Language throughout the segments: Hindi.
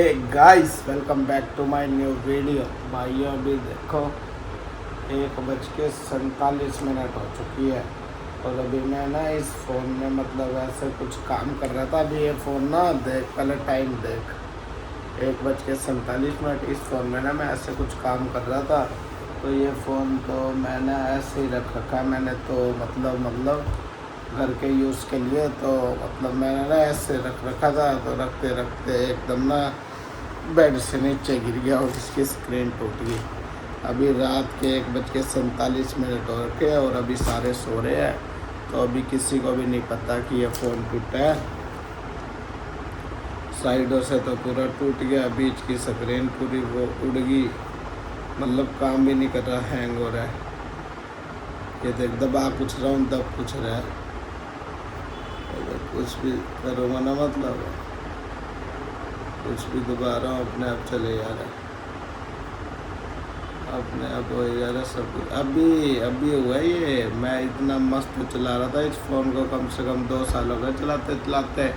Guys welcome back to my new video. भाइयों अभी देखो 1:47 हो चुकी है और अभी मैं ना इस फ़ोन में मतलब ऐसे कुछ काम कर रहा था। अभी ये फ़ोन ना देख, पहले टाइम देख, 1:47 इस फ़ोन में ना मैं ऐसे कुछ काम कर रहा था। तो ये फ़ोन तो मैंने ऐसे ही रख रखा, मैंने तो मतलब घर के यूज़ के लिए, तो मतलब मैंने ना ऐसे रख रखा था। तो रखते रखते एकदम ना बेड से नीचे गिर गया और इसकी स्क्रीन टूट गई। अभी रात के 1:47 हो रखे और अभी सारे सो रहे हैं, तो अभी किसी को भी नहीं पता कि ये फ़ोन टूटा है। साइडों से तो पूरा टूट गया, बीच की स्क्रीन पूरी वो उड़ गई, मतलब काम भी नहीं कर रहा, हैंग हो रहा है। ये देख, दबा कुछ रहा हूँ दब कुछ रहा है, कुछ भी करूँगा ना मतलब कुछ भी दबा रहा हूँ अपने आप चले जा रहा है, अपने आप हो जा रहा है सब कुछ। अभी हुआ ये, मैं इतना मस्त चला रहा था इस फ़ोन को, कम से कम 2 साल हो गए चलाते चलाते,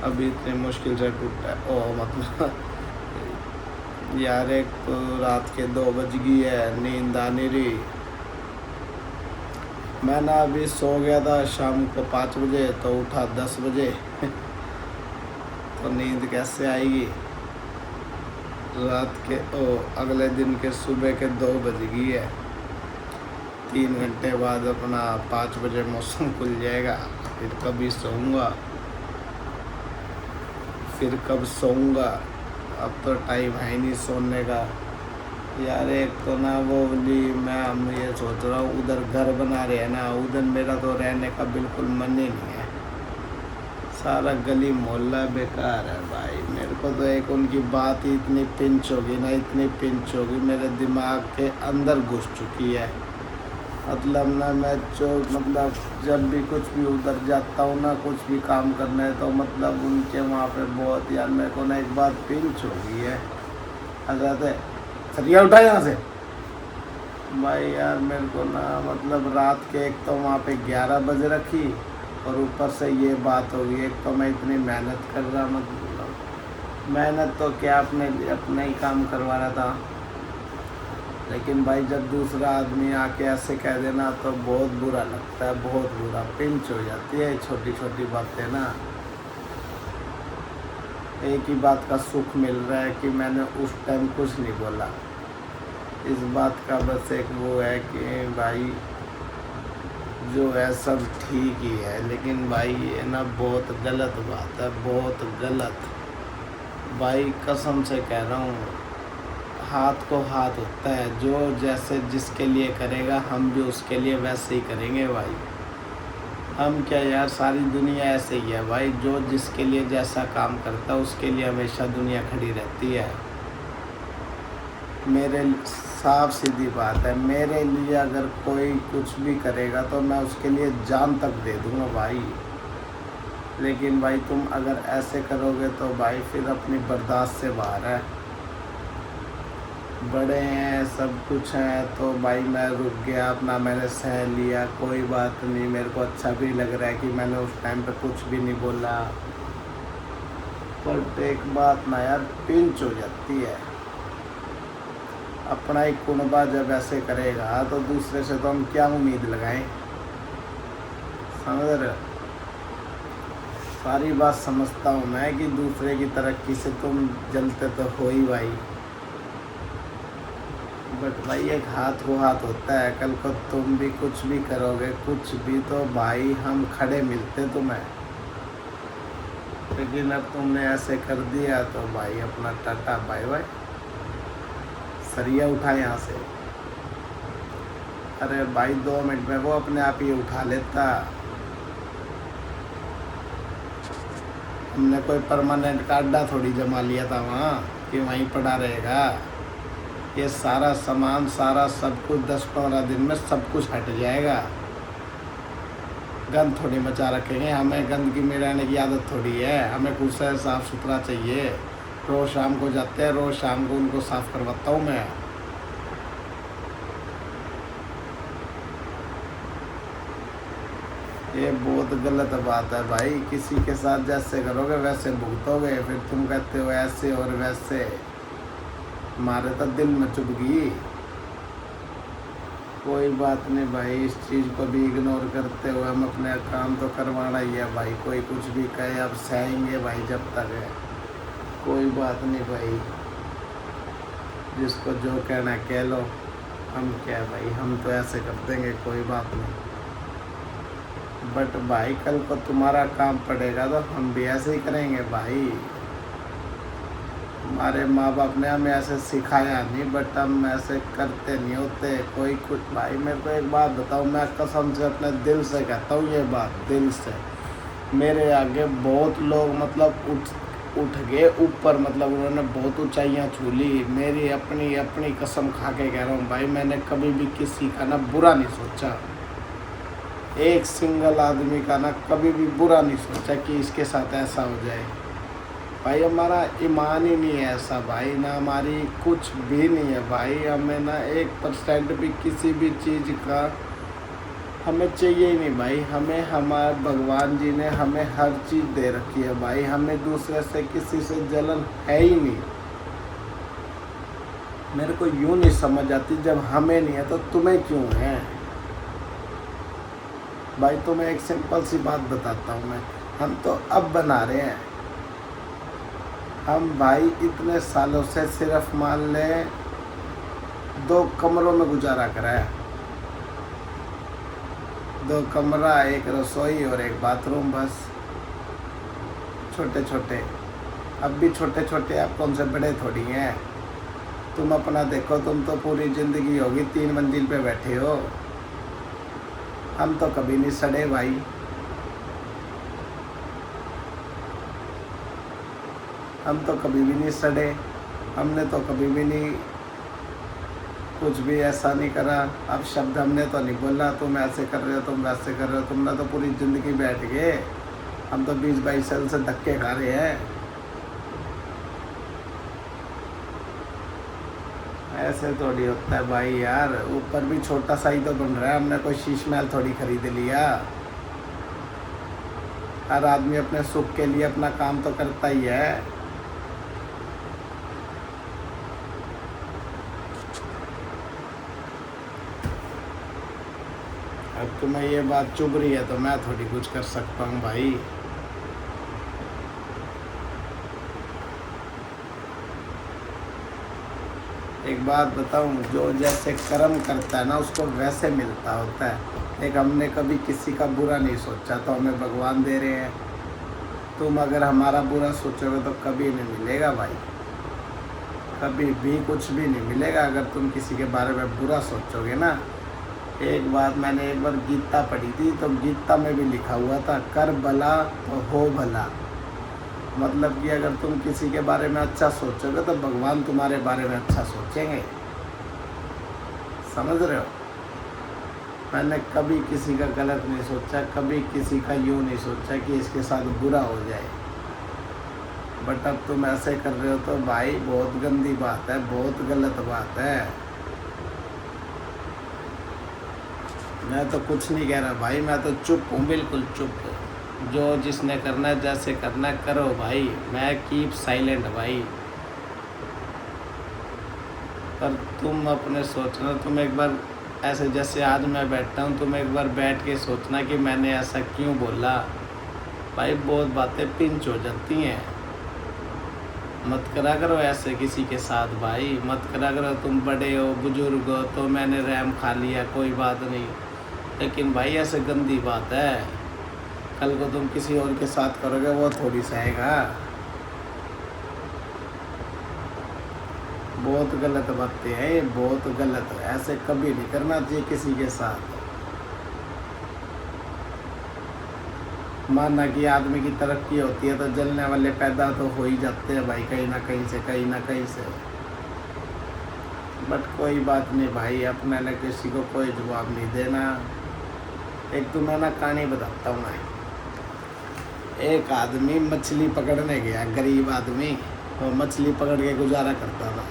अभी इतनी मुश्किल से टूटा है। ओ मतलब यार, एक तो रात के 2 बज गई है, नींद आ नहीं रही। मैं ना अभी सो गया था शाम को 5 बजे, तो उठा 10 बजे तो नींद कैसे आएगी। रात के अगले दिन के सुबह के 2 बज गई है। 3 घंटे बाद अपना 5 बजे मौसम खुल जाएगा, फिर कभी सोऊंगा, फिर कब सोऊंगा। अब तो टाइम है ही नहीं सोने का यार। एक तो ना वो बोली, हम ये सोच रहा हूँ उधर घर बना रहे हैं ना, उधर मेरा तो रहने का बिल्कुल मन ही नहीं है। सारा गली मोहल्ला बेकार है भाई। मेरे को तो एक उनकी बात ही इतनी पिंच होगी ना, इतनी पिंच होगी, मेरे दिमाग के अंदर घुस चुकी है। मतलब ना मैं जो मतलब जब भी कुछ भी उधर जाता हूँ ना, कुछ भी काम करने, तो मतलब उनके वहाँ पे बहुत यार मेरे को ना एक बात पिंच हो गई है। हजरत सरिया उठा यहाँ से भाई। यार मेरे को ना मतलब रात के एक तो वहाँ पे 11 बजे रखी और ऊपर से ये बात होगी। एक तो मैं इतनी मेहनत कर रहा, मतलब मेहनत तो क्या, अपने ही काम करवा रहा था, लेकिन भाई जब दूसरा आदमी आके ऐसे कह देना तो बहुत बुरा लगता है, बहुत बुरा पिंच हो जाती है छोटी छोटी बातें ना। एक ही बात का सुख मिल रहा है कि मैंने उस टाइम कुछ नहीं बोला। इस बात का बस एक वो है कि भाई जो है सब ठीक ही है, लेकिन भाई ये ना बहुत गलत बात है, बहुत गलत भाई, कसम से कह रहा हूँ। हाथ को हाथ होता है, जो जैसे जिसके लिए करेगा हम भी उसके लिए वैसे ही करेंगे भाई। हम क्या यार, सारी दुनिया ऐसे ही है भाई, जो जिसके लिए जैसा काम करता है उसके लिए हमेशा दुनिया खड़ी रहती है। मेरे साफ सीधी बात है, मेरे लिए अगर कोई कुछ भी करेगा तो मैं उसके लिए जान तक दे दूँगा भाई। लेकिन भाई तुम अगर ऐसे करोगे तो भाई फिर अपनी बर्दाश्त से बाहर है। बड़े हैं, सब कुछ है, तो भाई मैं रुक गया अपना, मैंने सह लिया, कोई बात नहीं। मेरे को अच्छा भी लग रहा है कि मैंने उस टाइम पे कुछ भी नहीं बोला, पर एक बात ना यार पिंच हो जाती है। अपना ही कुनबा जब ऐसे करेगा तो दूसरे से तो हम क्या उम्मीद लगाएं, समझ रहे हो। सारी बात समझता हूँ मैं कि दूसरे की तरक्की से तुम जलते तो हो ही भाई, बट भाई एक हाथ को हाथ होता है। कल को तुम भी कुछ भी करोगे, कुछ भी, तो भाई हम खड़े मिलते तुम्हें, लेकिन अब तुमने ऐसे कर दिया तो भाई अपना टाटा बाय बाय। सरिया उठा यहाँ से। अरे भाई 2 मिनट में वो अपने आप ही उठा लेता। हमने कोई परमानेंट अड्डा थोड़ी जमा लिया था वहाँ कि वहीं पड़ा रहेगा। ये सारा सामान, सारा सब कुछ 10-15 दिन में सब कुछ हट जाएगा। गंद थोड़ी मचा रखेंगे, हमें गंदगी में रहने की आदत थोड़ी है। हमें कुछ साफ़ सुथरा चाहिए। रोज़ शाम को जाते हैं, रोज़ शाम को उनको साफ़ करवाता हूँ मैं। ये बहुत गलत बात है भाई। किसी के साथ जैसे करोगे वैसे भुगतोगे। फिर तुम कहते हो ऐसे और वैसे। हमारे तो दिल में चुभ गई। कोई बात नहीं भाई, इस चीज़ को भी इग्नोर करते हुए हम अपने काम तो करवाना ही है भाई। कोई कुछ भी कहे अब सहेंगे भाई जब तक है। कोई बात नहीं भाई, जिसको जो कहना है कह लो। हम क्या है भाई, हम तो ऐसे कर देंगे, कोई बात नहीं। बट भाई कल को तुम्हारा काम पड़ेगा तो हम भी ऐसे ही करेंगे भाई। हमारे माँ बाप ने हमें ऐसे सिखाया नहीं, बट हम ऐसे करते नहीं होते। कोई कुछ भाई, मेरे को एक बात बताओ, मैं कसम से अपने दिल से कहता हूँ ये बात, दिल से। मेरे आगे बहुत लोग मतलब उठ गए ऊपर, मतलब उन्होंने बहुत ऊंचाइयाँ छू ली। मेरी अपनी कसम खा के कह रहा हूँ भाई, मैंने कभी भी किसी का ना बुरा नहीं सोचा। एक सिंगल आदमी का ना कभी भी बुरा नहीं सोचा कि इसके साथ ऐसा हो जाए। भाई हमारा ईमान ही नहीं है ऐसा भाई, ना हमारी कुछ भी नहीं है भाई। हमें ना 1% भी किसी भी चीज़ का हमें चाहिए ही नहीं भाई। हमें हमारे भगवान जी ने हमें हर चीज़ दे रखी है भाई। हमें दूसरे से किसी से जलन है ही नहीं। मेरे को यूँ नहीं समझ आती, जब हमें नहीं है तो तुम्हें क्यों है भाई। तुम्हें एक सिंपल सी बात बताता हूँ मैं, हम तो अब बना रहे हैं। हम भाई इतने सालों से सिर्फ मान लें 2 कमरों में गुजारा करा है। 2 कमरा, एक रसोई और एक बाथरूम, बस छोटे छोटे। अब भी छोटे छोटे, आप कौन से बड़े थोड़ी हैं। तुम अपना देखो, तुम तो पूरी ज़िंदगी होगी 3 मंजिल पे बैठे हो। हम तो कभी नहीं सड़े भाई। हम तो कभी भी नहीं सड़े। हमने तो कभी भी नहीं कुछ भी ऐसा नहीं करा। अब शब्द हमने तो नहीं बोला तुम ऐसे कर रहे हो, तुम वैसे कर रहे हो। तुमने तो पूरी ज़िंदगी बैठ गए, हम तो 20-22 साल से धक्के खा रहे हैं। ऐसे थोड़ी होता है भाई यार। ऊपर भी छोटा सा ही तो बन रहा है, हमने कोई शीश महल थोड़ी खरीद लिया। हर आदमी अपने सुख के लिए अपना काम तो करता ही है। अब तुम्हें ये बात चुभ रही है तो मैं थोड़ी कुछ कर सकता हूँ भाई। एक बात बताऊँ, जो जैसे कर्म करता है ना उसको वैसे मिलता होता है। एक हमने कभी किसी का बुरा नहीं सोचा तो हमें भगवान दे रहे हैं। तुम अगर हमारा बुरा सोचोगे तो कभी नहीं मिलेगा भाई, कभी भी कुछ भी नहीं मिलेगा। अगर तुम किसी के बारे में बुरा सोचोगे ना, एक बात मैंने एक बार गीता पढ़ी थी, तो गीता में भी लिखा हुआ था, कर भला तो हो भला। मतलब कि अगर तुम किसी के बारे में अच्छा सोचोगे तो भगवान तुम्हारे बारे में अच्छा सोचेंगे। समझ रहे हो। मैंने कभी किसी का गलत नहीं सोचा, कभी किसी का यूँ नहीं सोचा कि इसके साथ बुरा हो जाए। बट अब तुम ऐसे कर रहे हो तो भाई बहुत गंदी बात है, बहुत गलत बात है। मैं तो कुछ नहीं कह रहा भाई, मैं तो चुप हूँ, बिल्कुल चुप। जो जिसने करना है, जैसे करना है करो भाई। मैं कीप साइलेंट भाई। पर तुम अपने सोचना, तुम एक बार ऐसे जैसे आज मैं बैठा हूँ, तुम एक बार बैठ के सोचना कि मैंने ऐसा क्यों बोला। भाई बहुत बातें पिंच हो जाती हैं। मत करा करो ऐसे किसी के साथ भाई, मत करा करो। तुम बड़े हो, बुजुर्ग हो, तो मैंने रैम खा लिया, कोई बात नहीं। लेकिन भाई ऐसे गंदी बात है, कल को तुम किसी और के साथ करोगे वो थोड़ी सहेगा। बहुत गलत बातें हैं ये, बहुत गलत है। ऐसे कभी नहीं करना चाहिए किसी के साथ। मानना कि आदमी की तरक्की होती है तो जलने वाले पैदा तो हो ही जाते हैं भाई, कहीं ना कहीं से, कहीं ना कहीं से। बट कोई बात नहीं भाई, अपने ने किसी को कोई जवाब नहीं देना। एक तुम्हें ना कहानी बताता हूँ मैं। एक आदमी मछली पकड़ने गया, गरीब आदमी, वो मछली पकड़ के गुजारा करता था।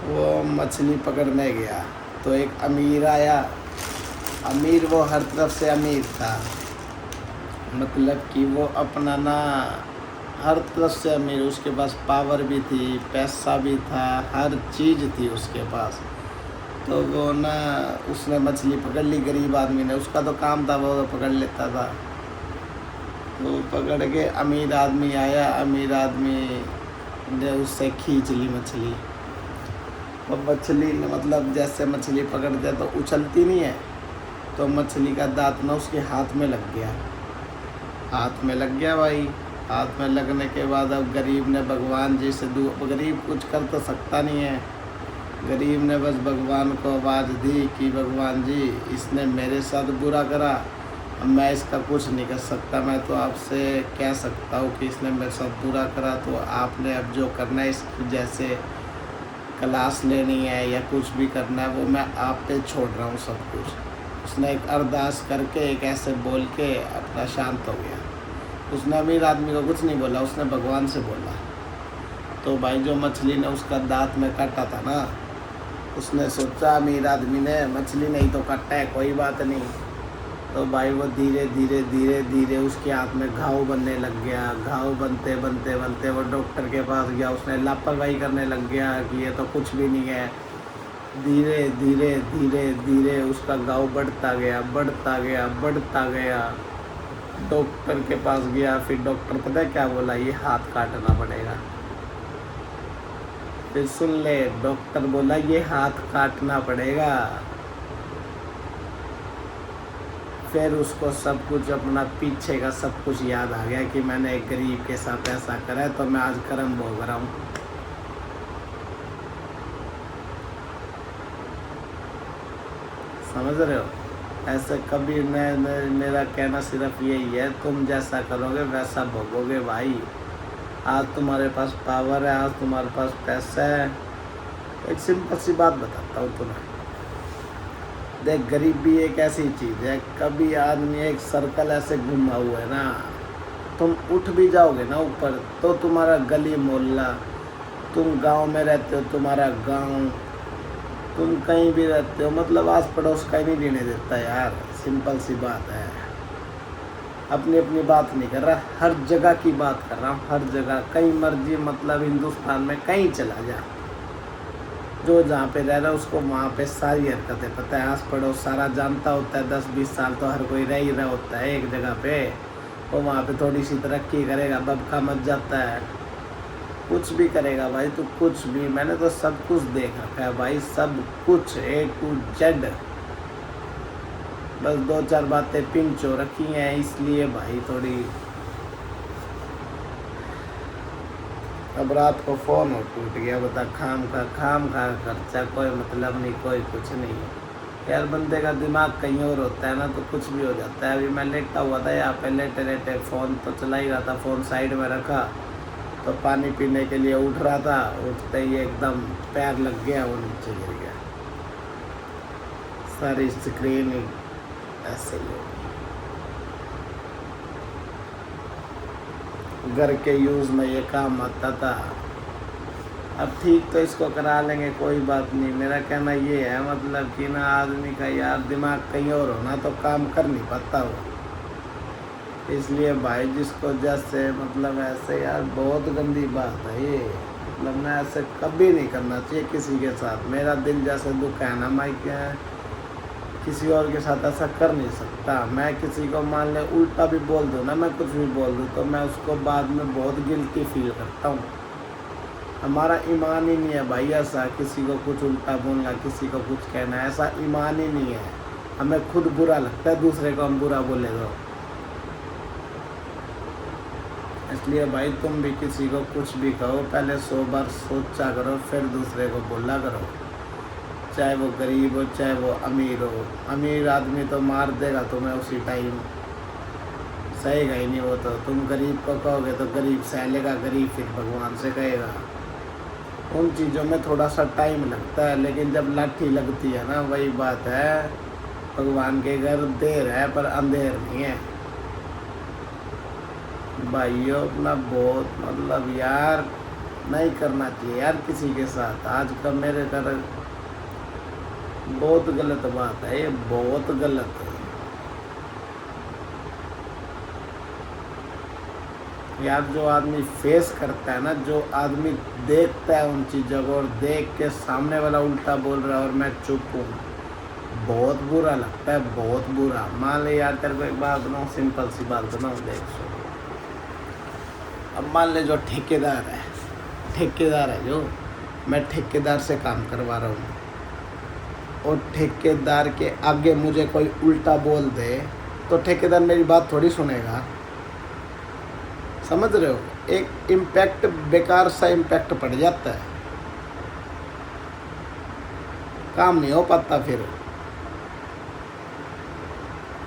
वो मछली पकड़ने गया तो एक अमीर आया, अमीर वो हर तरफ से अमीर था, मतलब कि वो अपना ना हर तरफ से अमीर, उसके पास पावर भी थी, पैसा भी था, हर चीज़ थी उसके पास। तो वो ना उसने मछली पकड़ ली गरीब आदमी ने, उसका तो काम था वो तो पकड़ लेता था। तो पकड़ के अमीर आदमी आया, अमीर आदमी ने उससे खींच ली मछली। वो मछली ने मतलब जैसे मछली पकड़ते तो उछलती नहीं है, तो मछली का दांत ना उसके हाथ में लग गया। हाथ में लग गया भाई। हाथ में लगने के बाद अब गरीब ने भगवान जी से गरीब कुछ कर तो सकता नहीं है। गरीब ने बस भगवान को आवाज़ दी कि भगवान जी इसने मेरे साथ बुरा करा, अब मैं इसका कुछ नहीं कर सकता, मैं तो आपसे कह सकता हूँ कि इसने मेरे साथ बुरा करा, तो आपने अब जो करना है इसकी जैसे क्लास लेनी है या कुछ भी करना है वो मैं आप पे छोड़ रहा हूँ सब कुछ। उसने एक अरदास करके एक ऐसे बोल के अपना शांत हो गया। उसने अमीर आदमी को कुछ नहीं बोला, उसने भगवान से बोला। तो भाई जो मछली ने उसका दांत में काटा था ना, उसने सोचा अमीर आदमी ने मछली नहीं तो काटा है, कोई बात नहीं। तो भाई वो धीरे धीरे धीरे धीरे उसके हाथ में घाव बनने लग गया। घाव बनते बनते बनते वो डॉक्टर के पास गया, उसने लापरवाही करने लग गया कि ये तो कुछ भी नहीं है। धीरे धीरे धीरे धीरे उसका घाव बढ़ता गया बढ़ता गया बढ़ता गया। डॉक्टर के पास गया, फिर डॉक्टर पता है क्या बोला, ये हाथ काटना पड़ेगा। फिर सुन ले, डॉक्टर बोला ये हाथ काटना पड़ेगा। फिर उसको सब कुछ अपना पीछे का सब कुछ याद आ गया कि मैंने एक गरीब के साथ ऐसा करा है, तो मैं आज कर्म भोग रहा हूँ। समझ रहे हो? ऐसे कभी मेरा कहना सिर्फ यही है, तुम जैसा करोगे वैसा भोगोगे भाई। आज तुम्हारे पास पावर है, आज तुम्हारे पास पैसा है। एक सिंपल सी बात बताता हूँ तुम्हें, देख गरीबी एक ऐसी चीज़ है, कभी आदमी एक सर्कल ऐसे घुमा हुआ है ना, तुम उठ भी जाओगे ना ऊपर तो तुम्हारा गली मोहल्ला, तुम गांव में रहते हो तुम्हारा गांव, तुम कहीं भी रहते हो मतलब आस पड़ोस का ही नहीं लेने देता यार। सिंपल सी बात है। अपनी अपनी बात नहीं कर रहा, हर जगह की बात कर रहा हूँ, हर जगह कहीं मर्जी, मतलब हिंदुस्तान में कहीं चला जा, जो जहाँ पे रह रहा है उसको वहाँ पे सारी हरकतें पता है, आस पड़ोस सारा जानता होता है। 10-20 साल तो हर कोई रह ही रहा होता है एक जगह पे, वो वहाँ पे थोड़ी सी तरक्की करेगा बबका मच जाता है, कुछ भी करेगा भाई तो कुछ भी। मैंने तो सब कुछ देख रखा है भाई, सब कुछ A to Z। बस 2-4 बातें पिंच हो रखी हैं इसलिए भाई थोड़ी। अब रात को फ़ोन हो टूट गया, बता खाम खा खर्चा, कोई मतलब नहीं, कोई कुछ नहीं यार। बंदे का दिमाग कहीं और होता है ना तो कुछ भी हो जाता है। अभी मैं लेटा हुआ था यहाँ पे, लेटे लेटे फ़ोन तो चला ही रहा था, फ़ोन साइड में रखा तो पानी पीने के लिए उठ रहा था, उठते ही एकदम पैर लग गया, वो नीचे गिर गया, सारी स्क्रीन ऐसे ही हो। घर के यूज़ में ये काम आता था, अब ठीक तो इसको करा लेंगे, कोई बात नहीं। मेरा कहना ये है मतलब कि ना आदमी का यार दिमाग कहीं और होना तो काम कर नहीं पाता वो। इसलिए भाई जिसको जैसे मतलब ऐसे यार बहुत गंदी बात है ये, मतलब मैं ऐसे कभी नहीं करना चाहिए किसी के साथ। मेरा दिल जैसे दुख है ना, मैं क्या किसी और के साथ ऐसा कर नहीं सकता। मैं किसी को मान ले उल्टा भी बोल दूँ ना, मैं कुछ भी बोल दूँ तो मैं उसको बाद में बहुत गिल्टी फील करता हूँ। हमारा ईमान ही नहीं है भाई ऐसा किसी को कुछ उल्टा बोलना, किसी को कुछ कहना, ऐसा ईमान ही नहीं है। हमें खुद बुरा लगता है दूसरे को हम बुरा बोले तो। इसलिए भाई तुम भी किसी को कुछ भी कहो पहले 100 बार सोचा करो, फिर दूसरे को बोला करो, चाहे वो गरीब हो चाहे वो अमीर हो। अमीर आदमी तो मार देगा तुम्हें उसी टाइम, सहेगा ही नहीं वो तो। तुम गरीब को कहोगे तो गरीब सह लेगा, गरीब फिर भगवान से कहेगा। उन चीज़ों में थोड़ा सा टाइम लगता है, लेकिन जब लाठी लगती है ना वही बात है, भगवान के घर देर है पर अंधेर नहीं है भाइयों। अपना बहुत मतलब यार नहीं करना चाहिए यार किसी के साथ। आज कल मेरे घर बहुत गलत बात है ये, बहुत गलत है यार। जो आदमी फेस करता है ना, जो आदमी देखता है उन चीज़ों को और देख के सामने वाला उल्टा बोल रहा है और मैं चुप हूँ, बहुत बुरा लगता है, बहुत बुरा। मान ले यार तेरे को एक बात बनाऊँ, सिंपल सी बात बनाऊँ, देख सो। अब मान ले जो ठेकेदार है जो, मैं ठेकेदार से काम करवा रहा हूँ और ठेकेदार के आगे मुझे कोई उल्टा बोल दे तो ठेकेदार मेरी बात थोड़ी सुनेगा। समझ रहे हो? एक इम्पैक्ट, बेकार सा इम्पैक्ट पड़ जाता है, काम नहीं हो पाता फिर।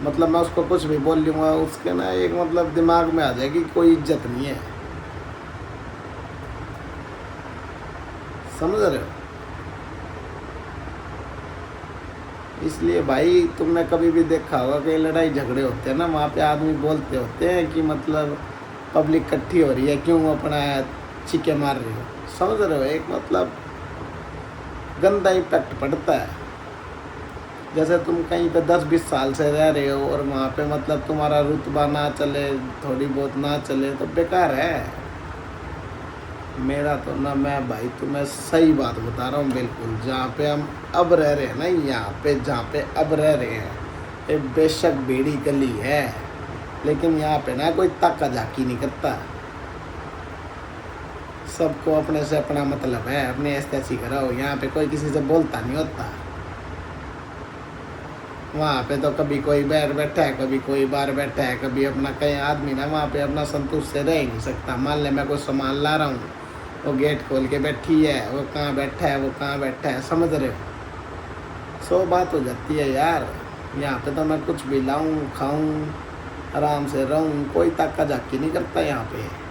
मतलब मैं उसको कुछ भी बोल लूँगा, उसके ना एक मतलब दिमाग में आ जाएगी कोई इज्जत नहीं है। समझ रहे हो? इसलिए भाई तुमने कभी भी देखा होगा कि लड़ाई झगड़े होते हैं ना, वहाँ पे आदमी बोलते होते हैं कि मतलब पब्लिक इकट्ठी हो रही है, क्यों अपना चीखे मार रही हो। समझ रहे हो? एक मतलब गंदा इम्पैक्ट पड़ता है। जैसे तुम कहीं पे 10-20 साल से रह रहे हो और वहाँ पे मतलब तुम्हारा रुतबा ना चले, थोड़ी बहुत ना चले तो बेकार है। मेरा तो ना, मैं भाई तुम्हें सही बात बता रहा हूँ बिल्कुल। जहाँ पे हम अब रह रहे हैं ना, यहाँ पे जहाँ पे अब रह रहे हैं, ये बेशक बेड़ी गली है, लेकिन यहाँ पे ना कोई ताका झाकी नहीं करता। सबको अपने से अपना मतलब है, अपने ऐसी करो। यहाँ पे कोई किसी से बोलता नहीं होता। वहाँ पे तो कभी कोई बाहर बैठा है, कभी कोई बाहर बैठा है, कभी अपना कहीं आदमी ना वहाँ पे अपना संतुष्ट से रह ही नहीं सकता। मान ले मैं कोई सामान ला रहा हूँ, वो गेट खोल के बैठी है, वो कहाँ बैठा है, वो कहाँ बैठा है। समझ रहे हो? 100 बात हो जाती है यार। यहाँ पे तो मैं कुछ भी लाऊं, खाऊं, आराम से रहूं, कोई ताका झाकी नहीं करता यहाँ पे।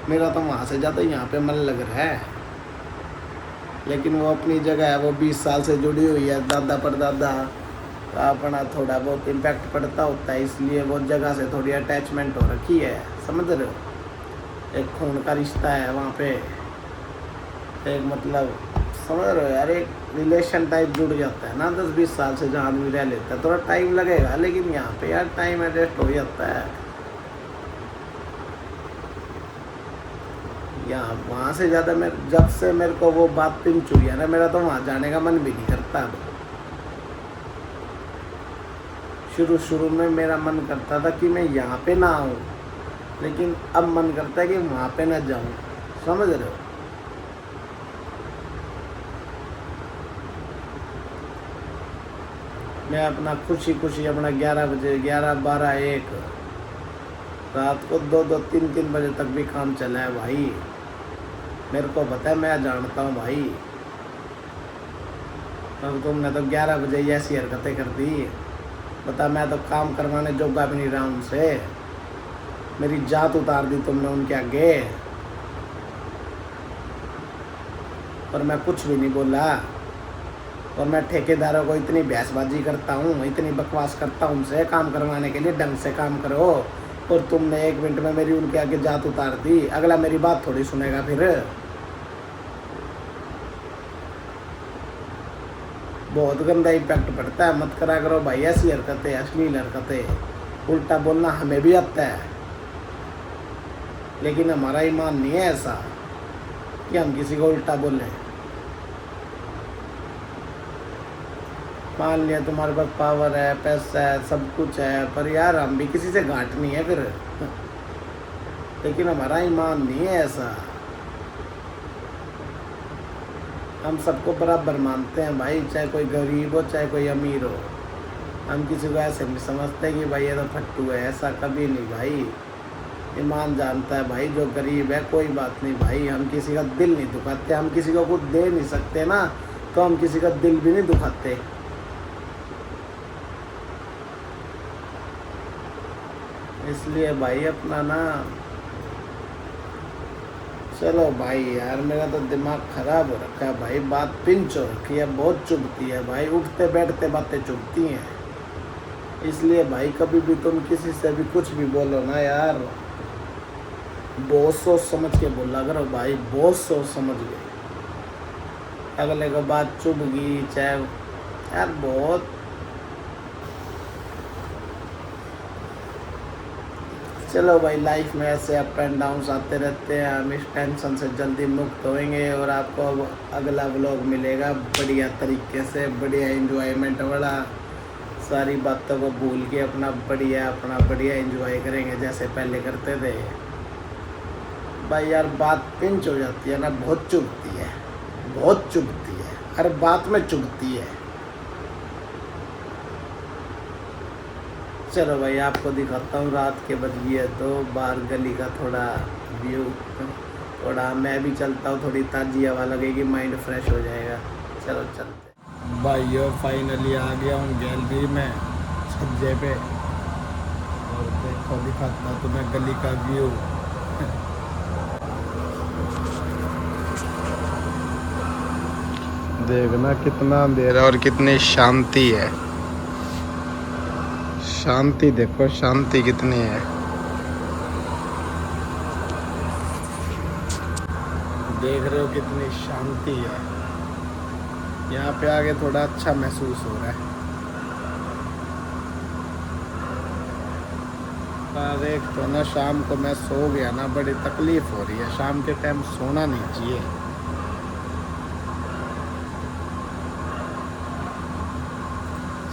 मेरा तो वहाँ से ज़्यादा यहाँ पे मन लग रहा है। लेकिन वो अपनी जगह है, वो 20 साल से जुड़ी हुई है, दादा परदादा का अपना थोड़ा बहुत इम्पैक्ट पड़ता होता है, इसलिए वो जगह से थोड़ी अटैचमेंट हो रखी है। समझ रहे हो? एक खून का रिश्ता है वहाँ पे, एक मतलब समझ रहे हो यार, एक रिलेशन टाइप जुड़ जाता है ना। 10-20 साल से जहाँ आदमी रह लेता है, थोड़ा टाइम लगेगा, लेकिन यहाँ पे यार टाइम एडजस्ट हो जाता है। यहाँ वहाँ से ज़्यादा मैं, जब से मेरे को वो बात पिंच हुई है ना, मेरा तो वहाँ जाने का मन भी नहीं करता। अब शुरू में मेरा मन करता था कि मैं यहाँ पे ना आऊँ, लेकिन अब मन करता है कि वहाँ पे ना जाऊँ। समझ रहे हो? मैं अपना खुशी अपना 11 बजे, 11, 12, 1 रात को 2-2, 3-3 बजे तक भी काम चला है भाई। मेरे को पता है, मैं जानता हूँ भाई। अब तुमने तो 11 बजे ऐसी हरकतें कर दी, बता मैं तो काम करवाने जोगा भी नहीं रहा उनसे। मेरी जात उतार दी तुमने उनके आगे, पर मैं कुछ भी नहीं बोला। और मैं ठेकेदारों को इतनी बहसबाजी करता हूँ, इतनी बकवास करता हूँ उनसे काम करवाने के लिए, ढंग से काम करो, और तुमने 1 मिनट में मेरी उनके आगे जात उतार दी। अगला मेरी बात थोड़ी सुनेगा फिर। बहुत गंदा इम्पैक्ट पड़ता है। मत करा करो भाई ऐसी हरकतें, अश्लील हरकतें। उल्टा बोलना हमें भी आता है, लेकिन हमारा ईमान नहीं है ऐसा कि हम किसी को उल्टा बोलें। मान लिया तुम्हारे पास पावर है, पैसा है, सब कुछ है, पर यार हम भी किसी से घाट नहीं है फिर। लेकिन हमारा ईमान नहीं है ऐसा। हम सबको बराबर मानते हैं भाई, चाहे कोई गरीब हो चाहे कोई अमीर हो। हम किसी को ऐसे नहीं समझते कि भाई ये तो फट्टू है, ऐसा कभी नहीं भाई। ईमान जानता है भाई, जो गरीब है कोई बात नहीं भाई, हम किसी का दिल नहीं दुखाते। हम किसी को कुछ दे नहीं सकते ना, तो हम किसी का दिल भी नहीं दुखाते। इसलिए भाई अपना ना, चलो भाई यार, मेरा तो दिमाग ख़राब हो रखा है भाई। बात पिंच हो रखी है, बहुत चुभती है भाई, उठते बैठते बातें चुभती हैं। इसलिए भाई कभी भी तुम किसी से भी कुछ भी बोलो ना यार, बहुत सोच समझ के बोला करो भाई, बहुत सोच समझ के। अगले को बात चुभ गई, चाहे यार बहुत। चलो भाई, लाइफ में ऐसे अप एंड डाउन्स आते रहते हैं। हम इस टेंशन से जल्दी मुक्त होएंगे और आपको अब अगला व्लॉग मिलेगा बढ़िया तरीके से, बढ़िया एंजॉयमेंट वाला। सारी बातों को भूल के अपना बढ़िया एंजॉय करेंगे जैसे पहले करते थे। भाई यार बात पिंच हो जाती है ना, बहुत चुभती है, बहुत चुभती है, हर बात में चुभती है। चलो भाई आपको दिखाता हूँ, रात के बज गई है तो बाहर गली का थोड़ा व्यू, थोड़ा मैं भी चलता हूँ, थोड़ी ताज़ी हवा लगेगी, माइंड फ्रेश हो जाएगा। चलो चलते भाइयों, फाइनली आ गया हूँ गैलरी में, छज्जे पे, और देखो दिखाता हूँ तुम्हें गली का व्यू। देखना कितना अंधेरा और कितनी शांति है। शांति देखो, शांति कितनी है। देख रहे हो कितनी शांति है। यहाँ पे आके थोड़ा अच्छा महसूस हो रहा है। पर एक तो ना शाम को मैं सो गया ना, बड़ी तकलीफ हो रही है। शाम के टाइम सोना नहीं चाहिए।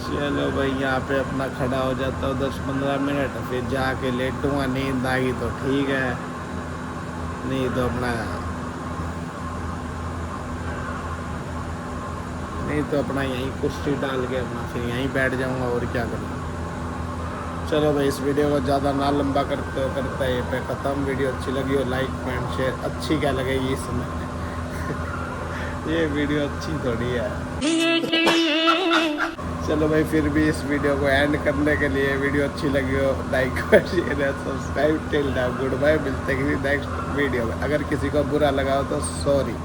चलो भाई यहाँ पे अपना खड़ा हो जाता हूँ 10-15 मिनट, फिर जाके लेटूंगा। नींद आ गई तो ठीक है, नहीं तो अपना यहीं कुर्सी डाल के अपना फिर यहीं बैठ जाऊंगा, और क्या करूँगा। चलो भाई इस वीडियो को ज़्यादा ना लंबा करता है ये पे ख़त्म। वीडियो अच्छी लगी हो लाइक कमेंट शेयर। अच्छी क्या लगेगी इसमें ये वीडियो अच्छी थोड़ी है। चलो भाई फिर भी इस वीडियो को एंड करने के लिए, वीडियो अच्छी लगी हो like share subscribe. Till now good bye, मिलते हैं किसी नेक्स्ट वीडियो में। अगर किसी को बुरा लगा हो तो सॉरी।